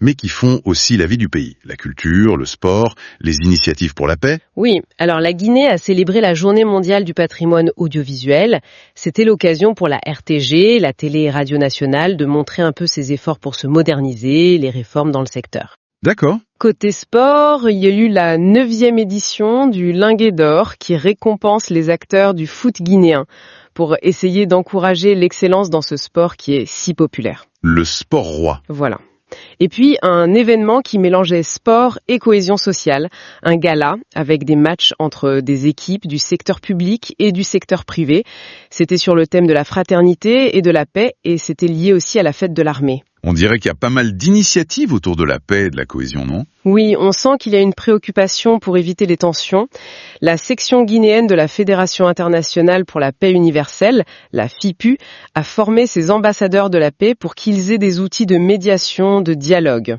mais qui font aussi la vie du pays. La culture, le sport, les initiatives pour la paix. Oui, alors la Guinée a célébré la Journée mondiale du patrimoine audiovisuel. C'était l'occasion pour la RTG, la télé et radio nationale, de montrer un peu ses efforts pour se moderniser, les réformes dans le secteur. D'accord. Côté sport, il y a eu la 9e édition du Linguet d'Or qui récompense les acteurs du foot guinéen pour essayer d'encourager l'excellence dans ce sport qui est si populaire. Le sport roi. Voilà. Et puis un événement qui mélangeait sport et cohésion sociale, un gala avec des matchs entre des équipes du secteur public et du secteur privé. C'était sur le thème de la fraternité et de la paix et c'était lié aussi à la fête de l'armée. On dirait qu'il y a pas mal d'initiatives autour de la paix et de la cohésion, non ? Oui, on sent qu'il y a une préoccupation pour éviter les tensions. La section guinéenne de la Fédération internationale pour la paix universelle, la FIPU, a formé ses ambassadeurs de la paix pour qu'ils aient des outils de médiation, de dialogue.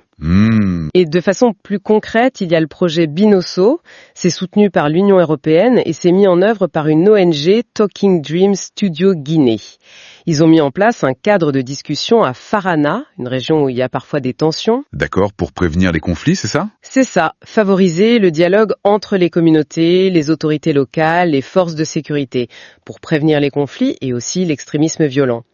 Et de façon plus concrète, il y a le projet Binosso, c'est soutenu par l'Union européenne et c'est mis en œuvre par une ONG, Talking Dreams Studio Guinée. Ils ont mis en place un cadre de discussion à Farana, une région où il y a parfois des tensions. D'accord, pour prévenir les conflits, c'est ça ? C'est ça, favoriser le dialogue entre les communautés, les autorités locales, les forces de sécurité, pour prévenir les conflits et aussi l'extrémisme violent.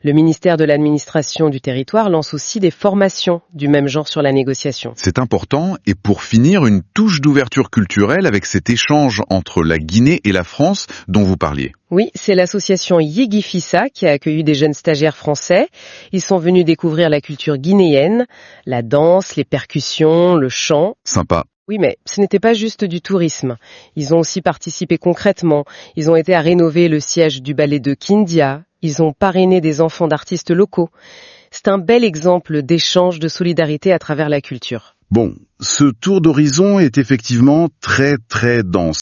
Le ministère de l'administration du territoire lance aussi des formations du même genre sur la négociation. C'est important. Et pour finir, une touche d'ouverture culturelle avec cet échange entre la Guinée et la France dont vous parliez. Oui, c'est l'association Yigifissa qui a accueilli des jeunes stagiaires français. Ils sont venus découvrir la culture guinéenne, la danse, les percussions, le chant. Sympa. Oui, mais ce n'était pas juste du tourisme. Ils ont aussi participé concrètement. Ils ont été à rénover le siège du ballet de Kindia. Ils ont parrainé des enfants d'artistes locaux. C'est un bel exemple d'échange de solidarité à travers la culture. Bon, ce tour d'horizon est effectivement très très dense.